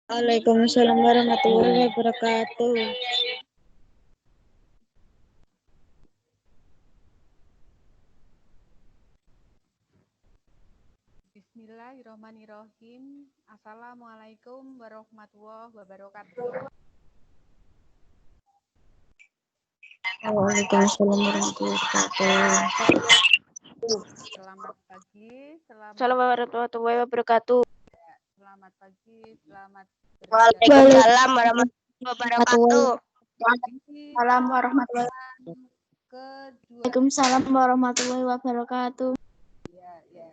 Waalaikumsalam warahmatullahi wabarakatuh. Bismillahirrahmanirrahim. Assalamualaikum warahmatullahi wabarakatuh. Waalaikumsalam warahmatullahi wabarakatuh. Selamat pagi, Assalamualaikum warahmatullahi wabarakatuh. selamat pagi, selamat Waalaikumsalam warahmatullahi wabarakatuh. Waalaikumsalam warahmatullahi kedua. Waalaikumsalam warahmatullahi wabarakatuh. Ya.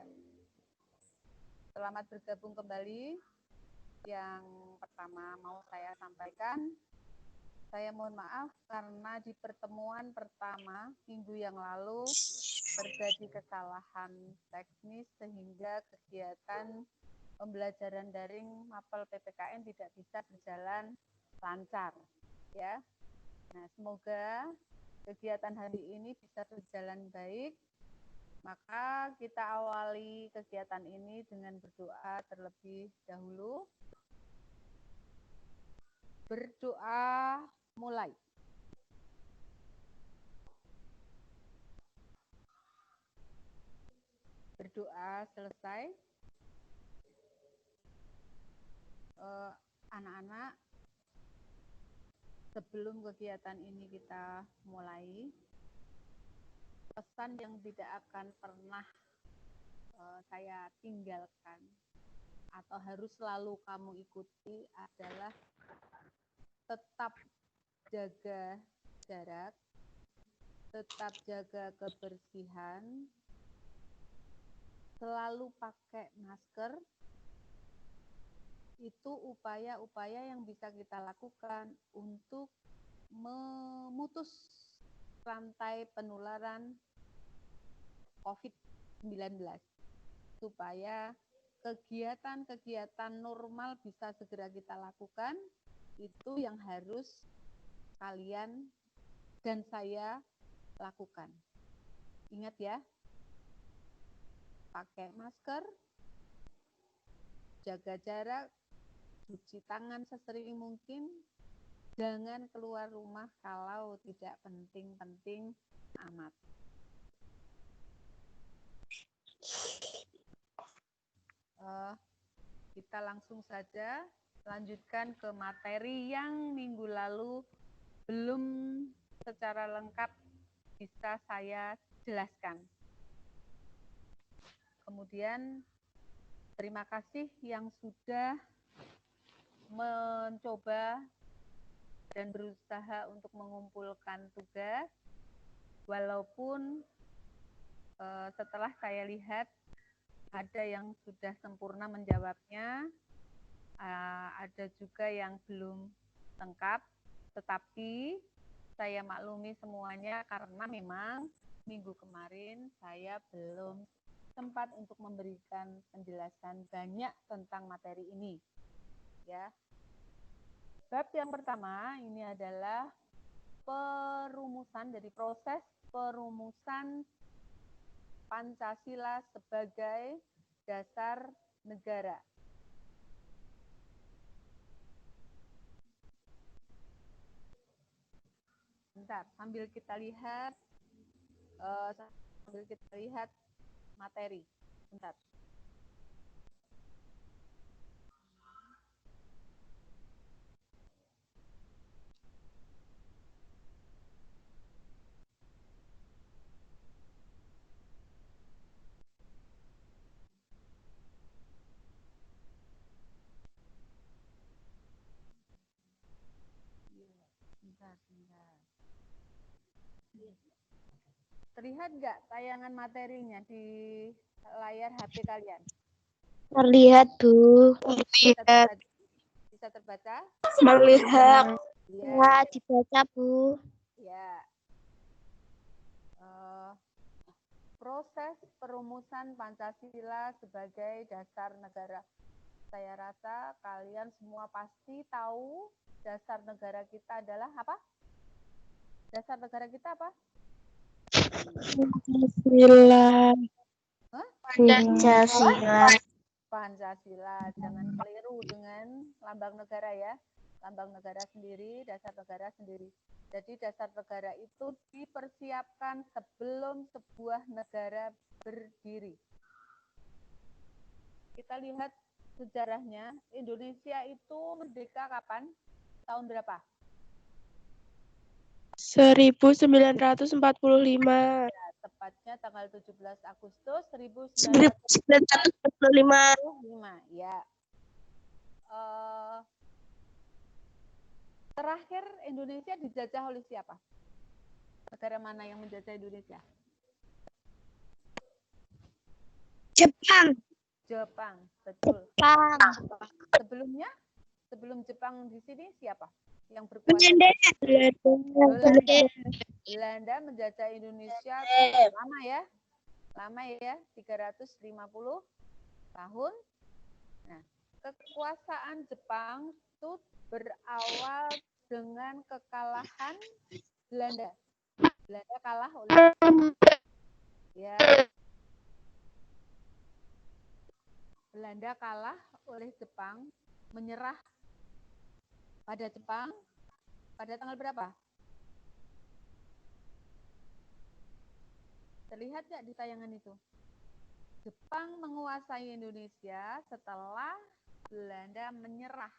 Selamat bergabung kembali. Yang pertama mau saya sampaikan, saya mohon maaf karena di pertemuan pertama minggu yang lalu terjadi kesalahan teknis sehingga kegiatan pembelajaran daring mapel PPKN tidak bisa berjalan lancar, ya. Nah, semoga kegiatan hari ini bisa berjalan baik. Maka kita awali kegiatan ini dengan berdoa terlebih dahulu. Berdoa mulai. Berdoa selesai. Anak-anak, sebelum kegiatan ini kita mulai, pesan yang tidak akan pernah saya tinggalkan atau harus selalu kamu ikuti adalah tetap jaga jarak, tetap jaga kebersihan, selalu pakai masker. Itu upaya-upaya yang bisa kita lakukan untuk memutus rantai penularan COVID-19 supaya kegiatan-kegiatan normal bisa segera kita lakukan. Itu yang harus kalian dan saya lakukan. Ingat ya, pakai masker, jaga jarak, cuci tangan sesering mungkin, jangan keluar rumah kalau tidak penting-penting amat. Kita langsung saja lanjutkan ke materi yang minggu lalu belum secara lengkap bisa saya jelaskan. Kemudian terima kasih yang sudah mencoba dan berusaha untuk mengumpulkan tugas, walaupun setelah saya lihat ada yang sudah sempurna menjawabnya, ada juga yang belum lengkap, tetapi saya maklumi semuanya karena memang minggu kemarin saya belum sempat untuk memberikan penjelasan banyak tentang materi ini. Ya. Bab yang pertama ini adalah perumusan dari proses perumusan Pancasila sebagai dasar negara. Bentar, sambil kita lihat materi. Bentar. Bentar. Terlihat nggak tayangan materinya di layar HP kalian? Terlihat, Bu. Bisa terbaca? Melihat. Ya, dibaca, Bu. Ya. Proses perumusan Pancasila sebagai dasar negara. Saya rasa kalian semua pasti tahu dasar negara kita adalah apa? Dasar negara kita apa? Pancasila. Hah? Pancasila. Pancasila. Jangan keliru dengan lambang negara ya. Lambang negara sendiri, dasar negara sendiri. Jadi dasar negara itu dipersiapkan sebelum sebuah negara berdiri. Kita lihat sejarahnya, Indonesia itu merdeka kapan? Tahun berapa? 1945. Ya, tepatnya tanggal 17 Agustus 1945. 1945. Ya. Terakhir Indonesia dijajah oleh siapa? Negara mana yang menjajah Indonesia? Jepang. Jepang, betul. Jepang. Sebelumnya, sebelum Jepang di sini siapa yang berkuasa? Belanda. Belanda menjajah Indonesia lama ya, 350 tahun. Nah, kekuasaan Jepang itu berawal dengan kekalahan Belanda. Belanda kalah oleh ya. Belanda kalah oleh Jepang, menyerah pada Jepang pada tanggal berapa? Terlihat nggak di tayangan itu? Jepang menguasai Indonesia setelah Belanda menyerah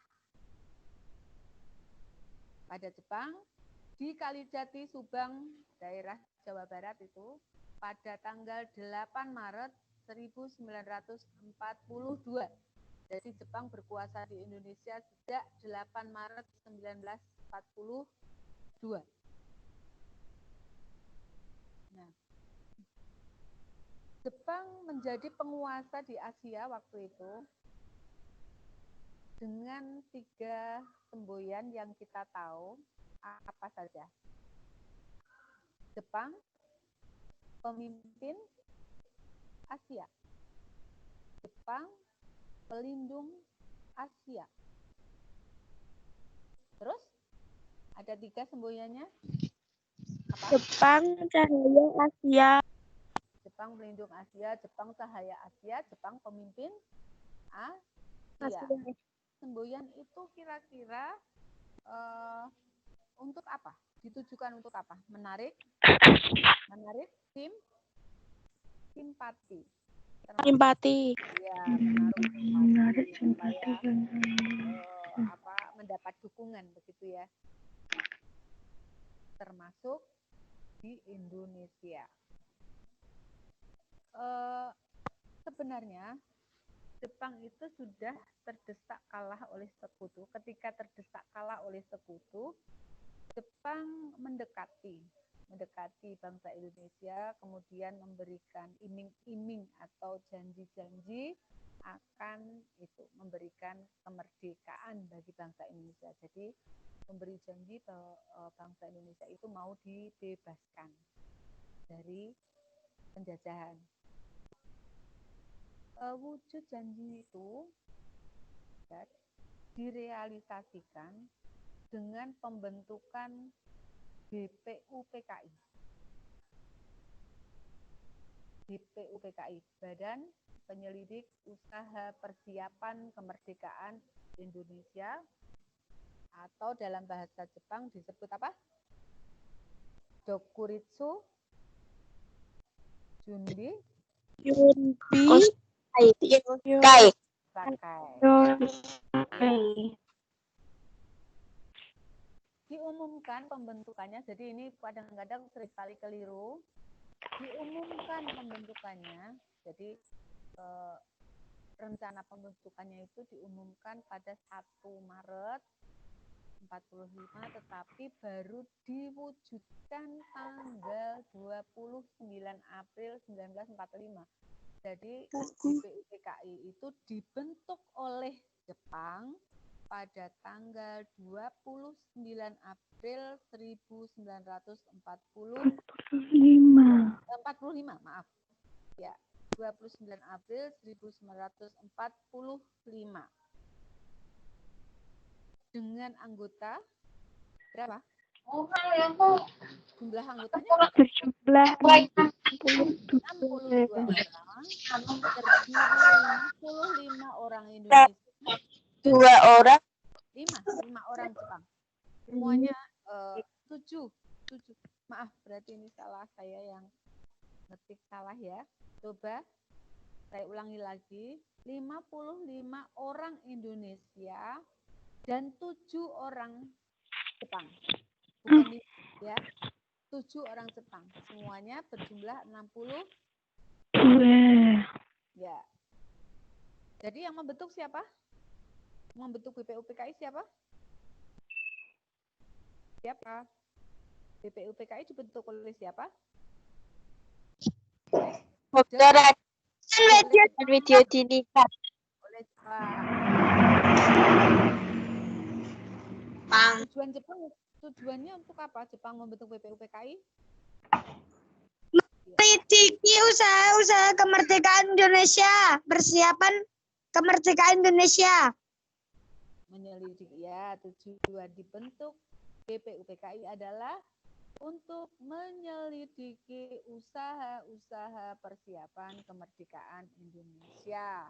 pada Jepang di Kalijati, Subang, daerah Jawa Barat itu pada tanggal 8 Maret 1942. Jadi Jepang berkuasa di Indonesia sejak 8 Maret 1942. Nah, Jepang menjadi penguasa di Asia waktu itu dengan 3 semboyan yang kita tahu apa saja. Jepang, pemimpin Asia. Jepang, pelindung Asia. Terus ada 3 semboyannya. Apa? Jepang, cahaya Asia. Jepang pelindung Asia, Jepang cahaya Asia, Jepang pemimpin Asia. Semboyan itu kira-kira untuk apa? Ditujukan untuk apa? Menarik simpati. Simpati. Ya, menarik simpati supaya mendapat dukungan begitu ya. Termasuk di Indonesia. Sebenarnya Jepang itu sudah terdesak kalah oleh sekutu. Ketika terdesak kalah oleh sekutu, Jepang mendekati bangsa Indonesia, kemudian memberikan iming-iming atau janji-janji akan itu memberikan kemerdekaan bagi bangsa Indonesia. Jadi memberi janji bangsa Indonesia itu mau dibebaskan dari penjajahan. Wujud janji itu direalisasikan dengan pembentukan BPUPKI. BPUPKI, Badan Penyelidik Usaha Persiapan Kemerdekaan Indonesia, atau dalam bahasa Jepang disebut apa? Dokuritsu Junbi Kai. Diumumkan pembentukannya, jadi ini kadang-kadang seringkali keliru. Diumumkan pembentukannya, jadi rencana pembentukannya itu diumumkan pada 1 Maret 45, tetapi baru diwujudkan tanggal 29 April 1945. Jadi BPUPKI itu dibentuk oleh Jepang pada tanggal 29 April 1945. 45, maaf. Ya, 29 April 1945. Dengan anggota berapa? Jumlah anggotanya berapa? 62 orang, terdiri 55 orang Indonesia, 2 orang. 5 orang Jepang. Semuanya 7. Maaf, berarti ini salah saya yang ngetik salah ya. Coba saya ulangi lagi. 55 orang Indonesia dan 7 orang Jepang. Bukan ya. 7 orang Jepang. Semuanya berjumlah 60. Ya. Jadi yang membentuk siapa? Membentuk BPUPKI siapa? Siapa? BPUPKI dibentuk oleh siapa? Dr. Video Dinika. Oleh Jepang. Tujuannya untuk apa Jepang membentuk BPUPKI? Menyelidiki usaha-usaha kemerdekaan Indonesia, persiapan kemerdekaan Indonesia. Menyelidiki ya, tujuan dibentuk BPUPKI adalah untuk menyelidiki usaha-usaha persiapan kemerdekaan Indonesia.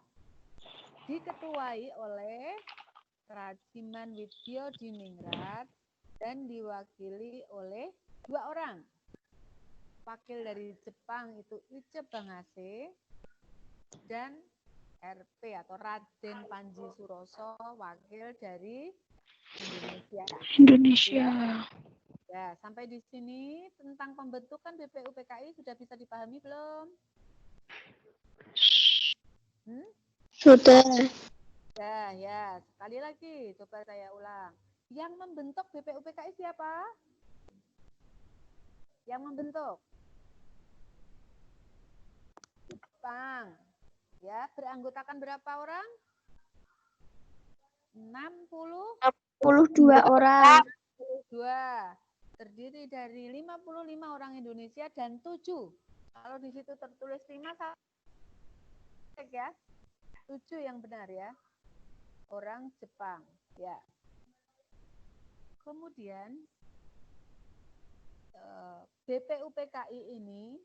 Diketuai oleh Rajiman Widyodiningrat dan diwakili oleh 2 orang. Wakil dari Jepang itu Iche Bangase dan RP atau Raden Panji Suroso, wakil dari Indonesia. Ya, sampai di sini tentang pembentukan BPUPKI sudah bisa dipahami belum? Sudah. Ya, sekali lagi coba saya ulang. Yang membentuk BPUPKI siapa? Yang membentuk Jepang. Ya, beranggotakan berapa orang? 62 orang. 62. Terdiri dari 55 orang Indonesia dan 7. Kalau di situ tertulis 5, cek ya. 7 yang benar ya. Orang Jepang. Ya. Kemudian BPUPKI ini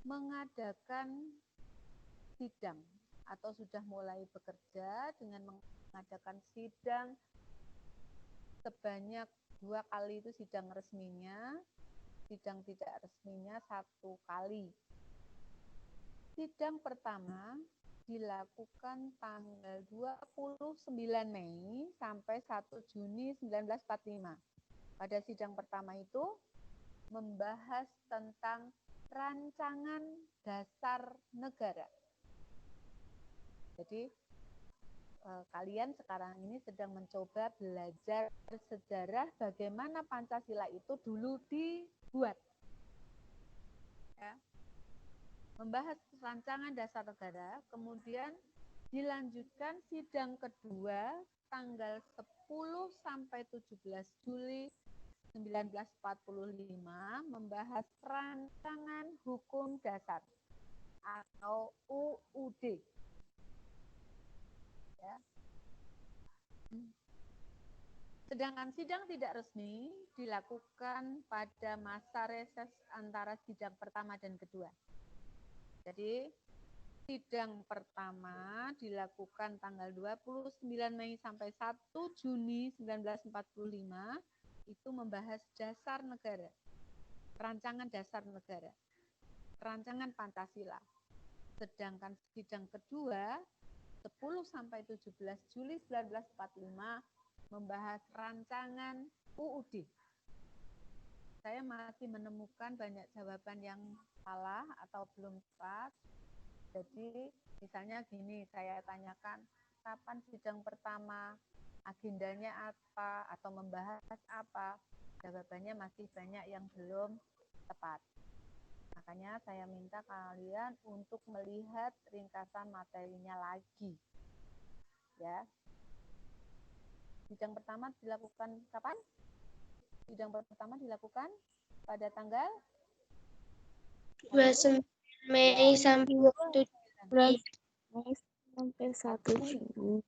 mengadakan sidang atau sudah mulai bekerja dengan mengadakan sidang sebanyak 2 kali itu sidang resminya, sidang tidak resminya 1 kali. Sidang pertama dilakukan tanggal 29 Mei sampai 1 Juni 1945. Pada sidang pertama itu membahas tentang rancangan dasar negara. Jadi kalian sekarang ini sedang mencoba belajar sejarah bagaimana Pancasila itu dulu dibuat. Ya. Membahas rancangan dasar negara, kemudian dilanjutkan sidang kedua tanggal 10 sampai 17 Juli 1945 membahas rancangan hukum dasar atau UUD. Ya. Sedangkan sidang tidak resmi dilakukan pada masa reses antara sidang pertama dan kedua. Jadi sidang pertama dilakukan tanggal 29 Mei sampai 1 Juni 1945 itu membahas dasar negara, rancangan dasar negara, rancangan Pancasila. Sedangkan sidang kedua 10 sampai 17 Juli 1945 membahas rancangan UUD. Saya masih menemukan banyak jawaban yang salah atau belum tepat. Jadi misalnya gini, saya tanyakan kapan sidang pertama, agendanya apa, atau membahas apa, jawabannya masih banyak yang belum tepat. Makanya saya minta kalian untuk melihat ringkasan materinya lagi. Ya. Sidang pertama dilakukan kapan? Sidang pertama dilakukan pada tanggal 29 Mei sampai 17 Mei sampai 1 Juni.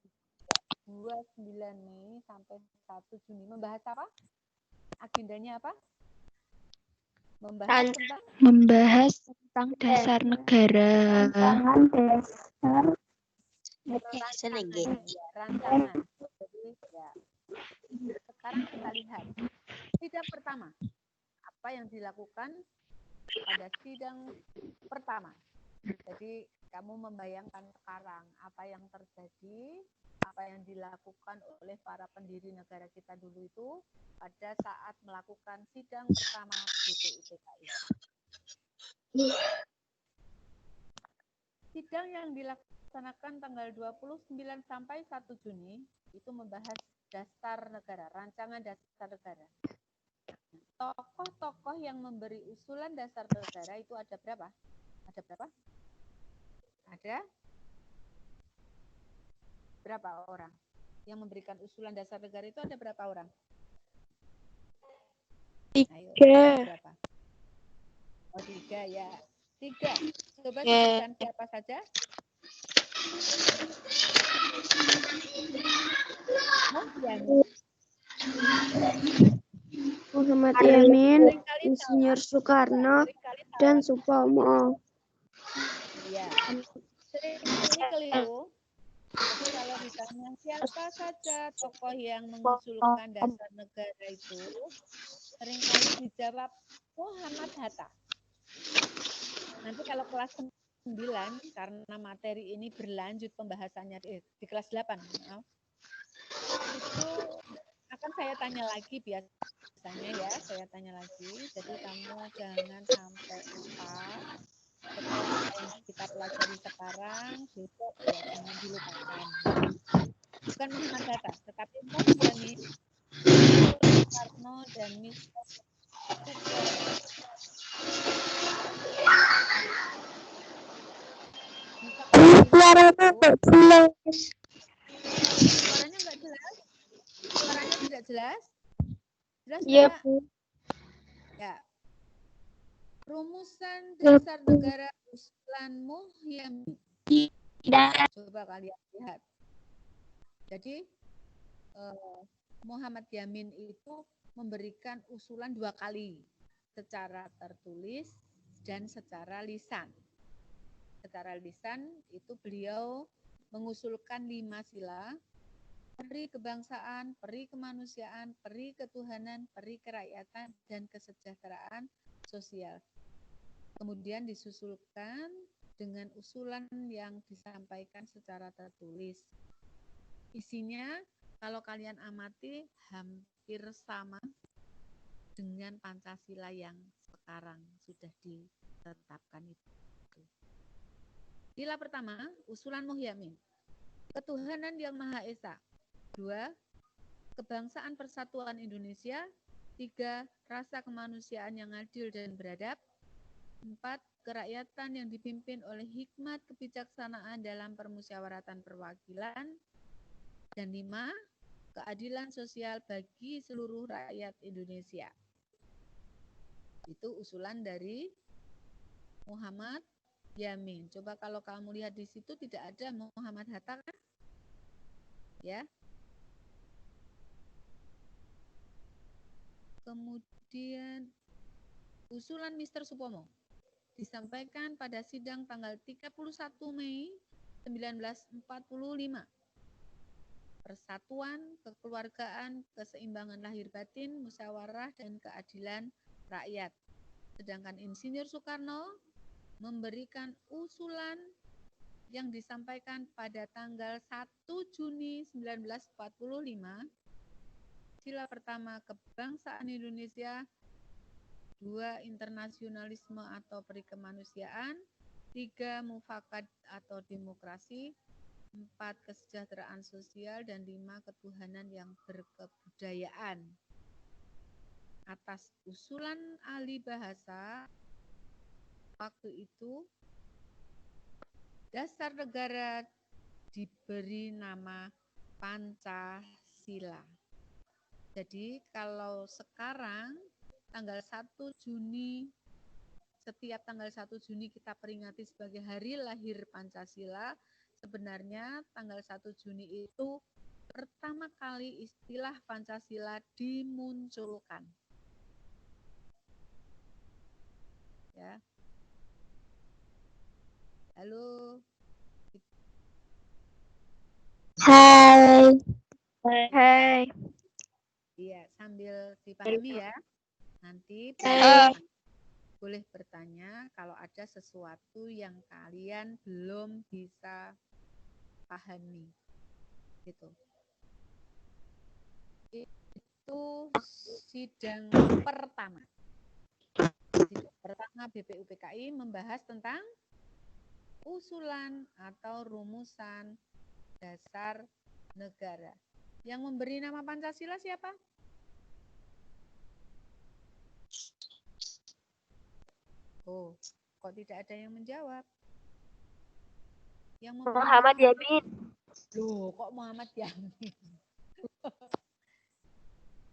29 Mei sampai 1 Juni. Membahas apa? Agendanya apa? Membahas tentang Membahas tentang dasar negara. rancangan. Jadi ya, sekarang kita lihat sidang pertama. Apa yang dilakukan pada sidang pertama? Jadi kamu membayangkan sekarang apa yang terjadi, apa yang dilakukan oleh para pendiri negara kita dulu itu pada saat melakukan sidang pertama BPUPKI. Sidang yang dilaksanakan tanggal 29 sampai 1 Juni itu membahas dasar negara, rancangan dasar negara. Tokoh-tokoh yang memberi usulan dasar negara itu ada berapa? Ada berapa? Ada berapa orang? Yang memberikan usulan dasar negara itu ada berapa orang? Ayo, berapa? Oh, 3 ya. 3. Coba sebutkan siapa saja? Muhammad Yamin, Insinyur Soekarno, dan Supomo. Ya, seringkali keliru. Jadi kalau ditanya siapa saja tokoh yang mengusulkan dasar negara itu, seringkali dijawab Muhammad Hatta. Nanti kalau kelas 9, karena materi ini berlanjut pembahasannya di kelas 8, maaf, itu akan saya tanya lagi biasanya ya, saya tanya lagi. Jadi kamu jangan sampai lupa. Setelah apa yang kita pelajari sekarang, besok ya jangan dilupakan. Bukan Muhammad Hatta, tetapi Muhammad Yamin, Soekarno, dan Mr. Supomo. Suaranya nggak jelas. Suaranya nggak jelas? Suaranya tidak jelas? Jelas Iya, tidak? Bu. Ya. Rumusan dasar negara usulan Muhammad. Tidak. Coba kalian lihat. Jadi Muhammad Yamin itu memberikan usulan 2 kali, secara tertulis dan secara lisan. Secara lisan itu beliau mengusulkan 5 sila: peri kebangsaan, peri kemanusiaan, peri ketuhanan, peri kerakyatan, dan kesejahteraan sosial. Kemudian disusulkan dengan usulan yang disampaikan secara tertulis. Isinya kalau kalian amati hampir sama dengan Pancasila yang sekarang sudah ditetapkan itu. Sila pertama, usulan Muhyamin. Ketuhanan yang Maha Esa. 2. Kebangsaan Persatuan Indonesia. 3. Rasa kemanusiaan yang adil dan beradab. 4. Kerakyatan yang dipimpin oleh hikmat kebijaksanaan dalam permusyawaratan perwakilan. Dan 5. Keadilan sosial bagi seluruh rakyat Indonesia. Itu usulan dari Muhammad Yamin. Coba kalau kamu lihat di situ tidak ada Muhammad Hatta kan? Ya. Kemudian usulan Mr. Supomo disampaikan pada sidang tanggal 31 Mei 1945. Persatuan, kekeluargaan, keseimbangan lahir batin, musyawarah, dan keadilan rakyat. Sedangkan Insinyur Soekarno memberikan usulan yang disampaikan pada tanggal 1 Juni 1945. Sila pertama, kebangsaan Indonesia. 2. Internasionalisme atau perikemanusiaan. 3. Mufakat atau demokrasi. 4. Kesejahteraan sosial. Dan 5. Ketuhanan yang berkebudayaan. Atas usulan ahli bahasa waktu itu, dasar negara diberi nama Pancasila. Jadi kalau sekarang tanggal 1 Juni, setiap tanggal 1 Juni kita peringati sebagai hari lahir Pancasila, sebenarnya tanggal 1 Juni itu pertama kali istilah Pancasila dimunculkan. Ya. Halo. Hai. Hai. Iya, sambil dipahami ya. Nanti boleh bertanya kalau ada sesuatu yang kalian belum bisa pahami. Gitu. Itu sidang pertama. Sidang pertama BPUPKI membahas tentang usulan atau rumusan dasar negara. Yang memberi nama Pancasila siapa? Oh, kok tidak ada yang menjawab? Yang memberi Muhammad Yamin. Loh, kok Muhammad Yamin?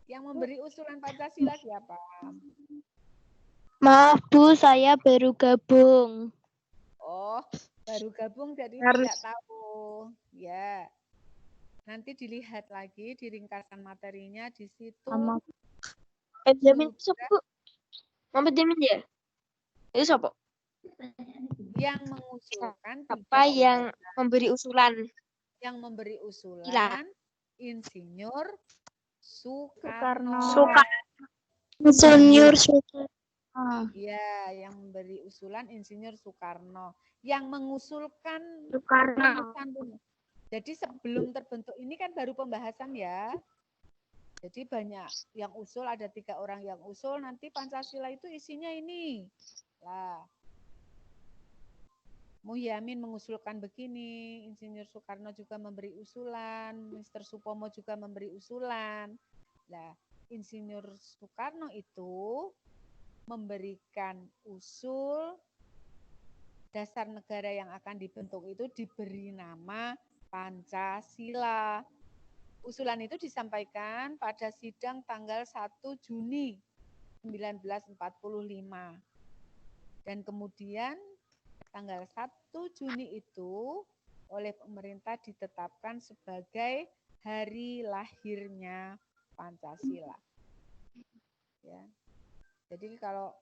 Yang memberi usulan Pancasila siapa? Maaf Bu, saya baru gabung. Oh, baru gabung jadi tidak tahu. Ya. Nanti dilihat lagi di ringkasan materinya di situ. Yamin siapa, Bu? Muhammad Yamin ya? Itu siapa? Yang mengusulkan Apa yang memberi usulan? yang memberi usulan Insinyur Soekarno. Insinyur Soekarno. Ya, yang memberi usulan Insinyur Soekarno. Yang mengusulkan Soekarno. Jadi sebelum terbentuk ini kan baru pembahasan ya. Jadi banyak yang usul, ada 3 orang yang usul. Nanti Pancasila itu isinya ini. Lah, Muhyiddin mengusulkan begini, Insinyur Soekarno juga memberi usulan, Mr. Supomo juga memberi usulan. Nah, Insinyur Soekarno itu memberikan usul dasar negara yang akan dibentuk itu diberi nama Pancasila. Usulan itu disampaikan pada sidang tanggal 1 Juni 1945. Dan kemudian tanggal 1 Juni itu oleh pemerintah ditetapkan sebagai hari lahirnya Pancasila. Ya. Jadi kalau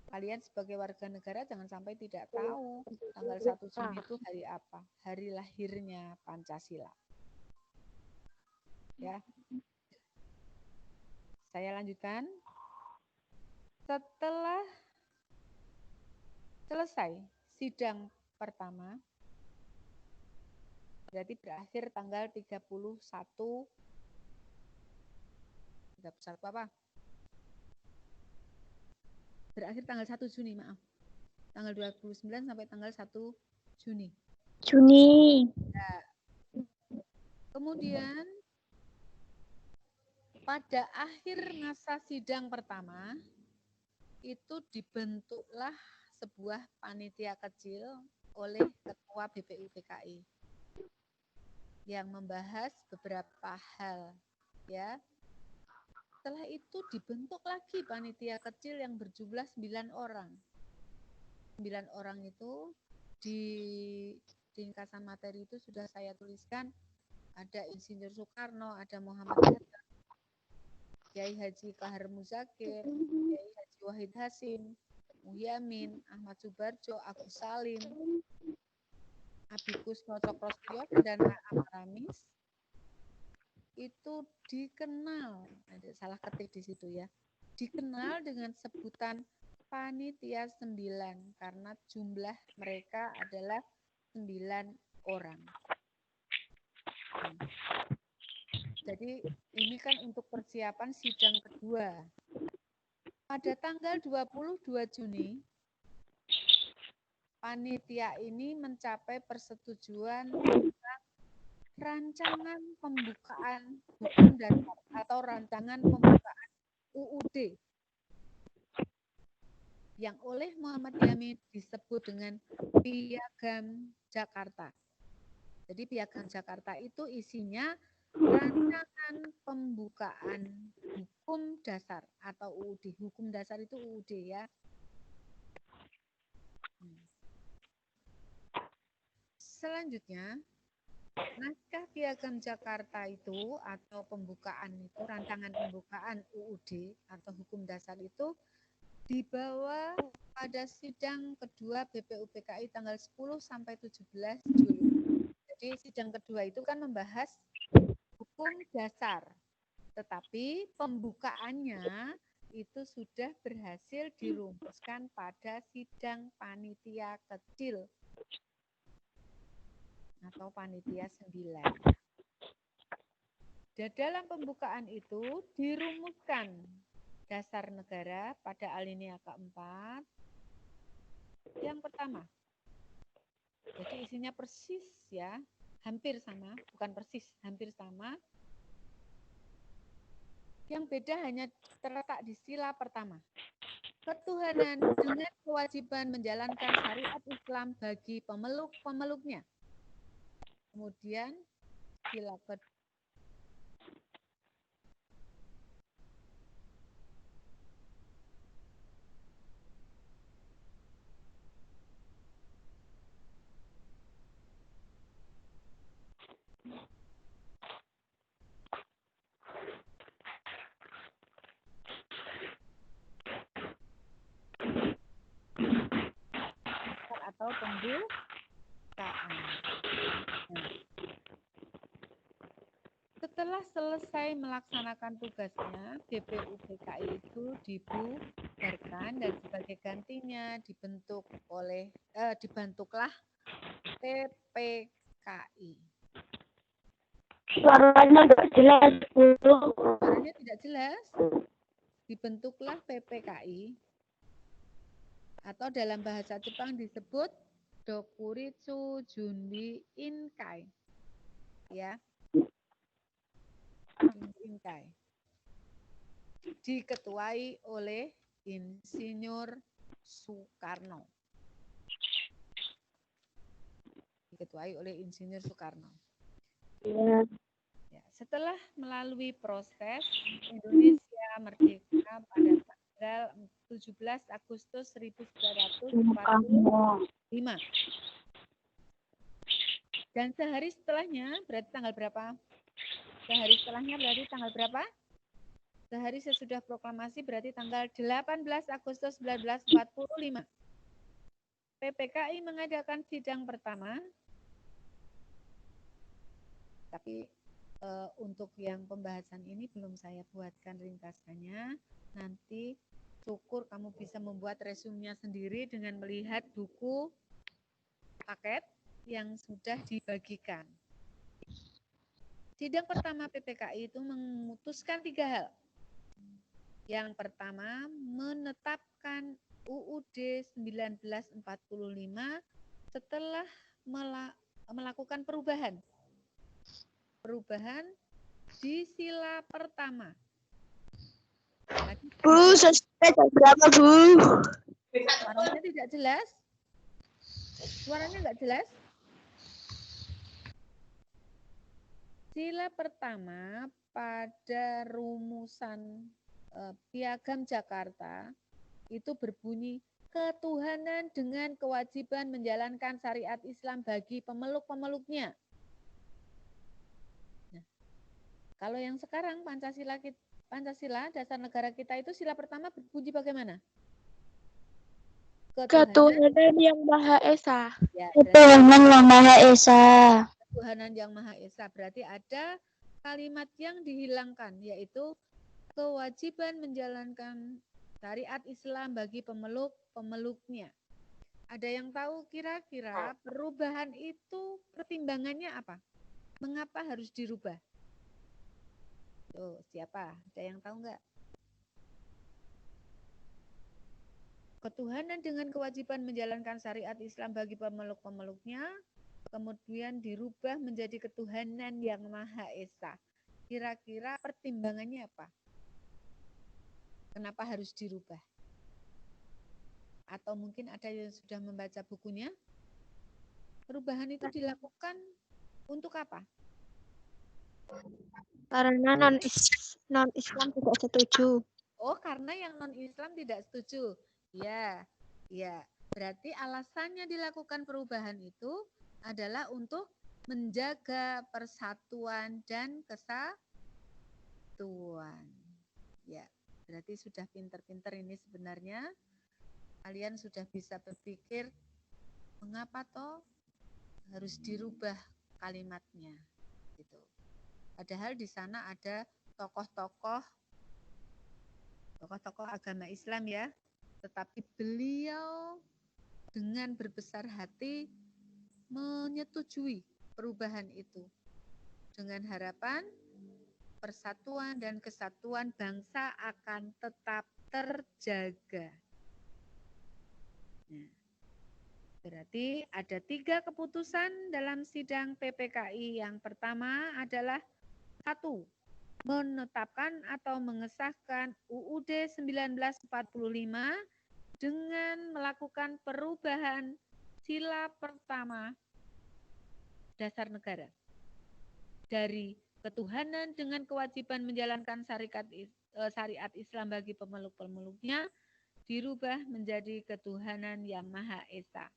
kalian sebagai warga negara jangan sampai tidak tahu tanggal 1 Juni itu hari apa? Hari lahirnya Pancasila. Ya. Saya lanjutkan. Setelah selesai sidang pertama, berarti berakhir tanggal 31 apa? Berakhir tanggal 1 Juni, maaf. Tanggal 29 sampai tanggal 1 Juni. Nah, kemudian pada akhir masa sidang pertama itu dibentuklah sebuah panitia kecil oleh Ketua BPUPKI yang membahas beberapa hal, ya. Setelah itu dibentuk lagi panitia kecil yang berjumlah 9 orang. 9 orang itu di ringkasan materi itu sudah saya tuliskan, ada Insinyur Soekarno, ada Muhammad Hatta, Kiai Haji Kahar Muzakir, Kiai Haji Wahid Hasim, Muhyiddin, Ahmad Subarjo, Agus Salim, Abikus Cokrostiyo, dan Amaramis. Itu dikenal, ada salah ketik di situ ya, dikenal dengan sebutan Panitia 9 karena jumlah mereka adalah 9 orang. Jadi ini kan untuk persiapan sidang kedua. Pada tanggal 22 Juni, panitia ini mencapai persetujuan tentang rancangan pembukaan hukum dasar atau rancangan pembukaan UUD yang oleh Muhammad Yamin disebut dengan Piagam Jakarta. Jadi Piagam Jakarta itu isinya rancangan pembukaan hukum dasar atau UUD. Hukum dasar itu UUD ya. Selanjutnya, naskah Piagam Jakarta itu atau pembukaan itu, rancangan pembukaan UUD atau hukum dasar itu dibawa pada sidang kedua BPUPKI tanggal 10 sampai 17 Juli. Jadi sidang kedua itu kan membahas hukum dasar, tetapi pembukaannya itu sudah berhasil dirumuskan pada sidang panitia kecil atau panitia 9. Dan dalam pembukaan itu dirumuskan dasar negara pada alinea keempat. Yang pertama, jadi isinya persis ya, hampir sama, bukan persis, hampir sama. Yang beda hanya terletak di sila pertama. Ketuhanan dengan kewajiban menjalankan syariat Islam bagi pemeluk-pemeluknya. Kemudian sila kedua. Atau pembukaan. Nah, setelah selesai melaksanakan tugasnya, BPUPKI itu dibubarkan dan sebagai gantinya dibentuklah PPKI. Suaranya nggak jelas, Bu. Suaranya tidak jelas. Dibentuklah PPKI atau dalam bahasa Jepang disebut Dokuritsu Junbi Inkai. Ya. Inkai. Diketuai oleh Insinyur Soekarno. Diketuai oleh Insinyur Soekarno. Ya. Ya, setelah melalui proses Indonesia merdeka pada tanggal 17 Agustus 1945. Dan sehari setelahnya, berarti tanggal berapa? Sehari setelahnya berarti tanggal berapa? Sehari sesudah proklamasi berarti tanggal 18 Agustus 1945. PPKI mengadakan sidang pertama. Tapi untuk yang pembahasan ini belum saya buatkan ringkasannya. Nanti syukur kamu bisa membuat resumenya sendiri dengan melihat buku paket yang sudah dibagikan. Sidang pertama PPKI itu memutuskan 3 hal. Yang pertama, menetapkan UUD 1945 setelah melakukan perubahan di sila pertama. Bu, selesai jam berapa, Bu? Suaranya tidak jelas? Suaranya nggak jelas? Sila pertama pada rumusan Piagam Jakarta itu berbunyi ketuhanan dengan kewajiban menjalankan syariat Islam bagi pemeluk-pemeluknya. Nah, kalau yang sekarang Pancasila dasar negara kita itu sila pertama berbunyi bagaimana? Ketuhanan yang Maha Esa. Ya, Ketuhanan yang Maha Esa. Ketuhanan yang Maha Esa. Berarti ada kalimat yang dihilangkan, yaitu kewajiban menjalankan syariat Islam bagi pemeluk-pemeluknya. Ada yang tahu kira-kira perubahan itu pertimbangannya apa? Mengapa harus dirubah? Tuh, siapa? Ada yang tahu nggak? Ketuhanan dengan kewajiban menjalankan syariat Islam bagi pemeluk-pemeluknya, kemudian dirubah menjadi ketuhanan yang Maha Esa. Kira-kira pertimbangannya apa? Kenapa harus dirubah? Atau mungkin ada yang sudah membaca bukunya? Perubahan itu dilakukan untuk apa? Karena non-Islam tidak setuju. Oh, karena yang non-Islam tidak setuju. Ya, ya. Berarti alasannya dilakukan perubahan itu adalah untuk menjaga persatuan dan kesatuan. Ya. Berarti sudah pinter-pinter ini sebenarnya. Kalian sudah bisa berpikir, mengapa toh harus dirubah kalimatnya, gitu. Padahal di sana ada tokoh-tokoh agama Islam ya, tetapi beliau dengan berbesar hati menyetujui perubahan itu dengan harapan persatuan dan kesatuan bangsa akan tetap terjaga. Nah, berarti ada 3 keputusan dalam sidang PPKI. Yang pertama adalah 1. Menetapkan atau mengesahkan UUD 1945 dengan melakukan perubahan sila pertama dasar negara dari ketuhanan dengan kewajiban menjalankan syariat Islam bagi pemeluk-pemeluknya dirubah menjadi ketuhanan yang Maha Esa.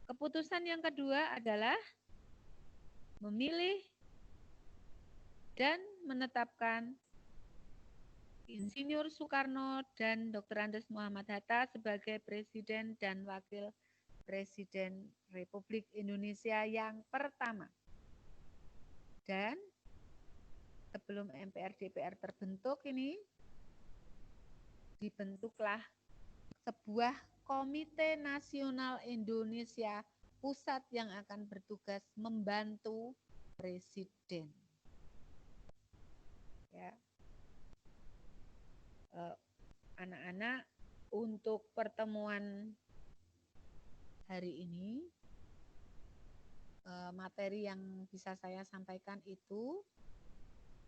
Keputusan yang kedua adalah memilih dan menetapkan Insinyur Soekarno dan Dr. Andes Muhammad Hatta sebagai Presiden dan Wakil Presiden Republik Indonesia yang pertama. Dan sebelum MPR-DPR terbentuk ini, dibentuklah sebuah Komite Nasional Indonesia Pusat yang akan bertugas membantu Presiden. Ya. Anak-anak, untuk pertemuan hari ini, materi yang bisa saya sampaikan itu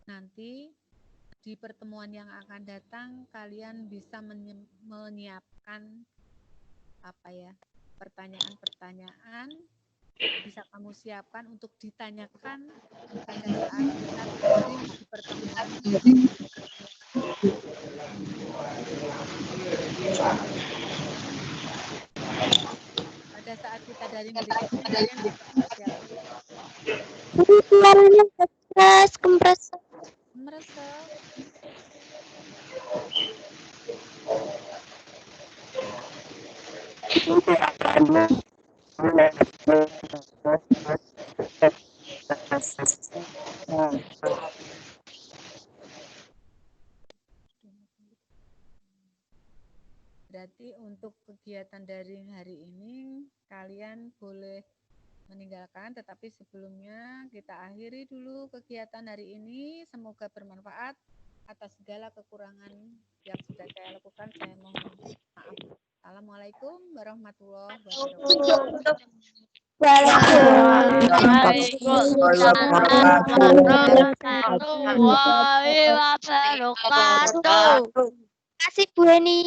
nanti di pertemuan yang akan datang kalian bisa menyiapkan pertanyaan-pertanyaan bisa kamu siapkan untuk ditanyakan pada saat kita hadir di pertemuan. Pada saat kita daring berikutnya kalian bisa persiapkan. Suaranya kempres. Meresap. Berarti untuk kegiatan daring hari ini kalian boleh meninggalkan, tetapi sebelumnya kita akhiri dulu kegiatan hari ini. Semoga bermanfaat. Atas segala kekurangan yang sudah saya lakukan, saya mohon maaf. Assalamualaikum warahmatullahi wabarakatuh. Waalaikumsalam warahmatullahi wabarakatuh. Terima kasih Bu Eni.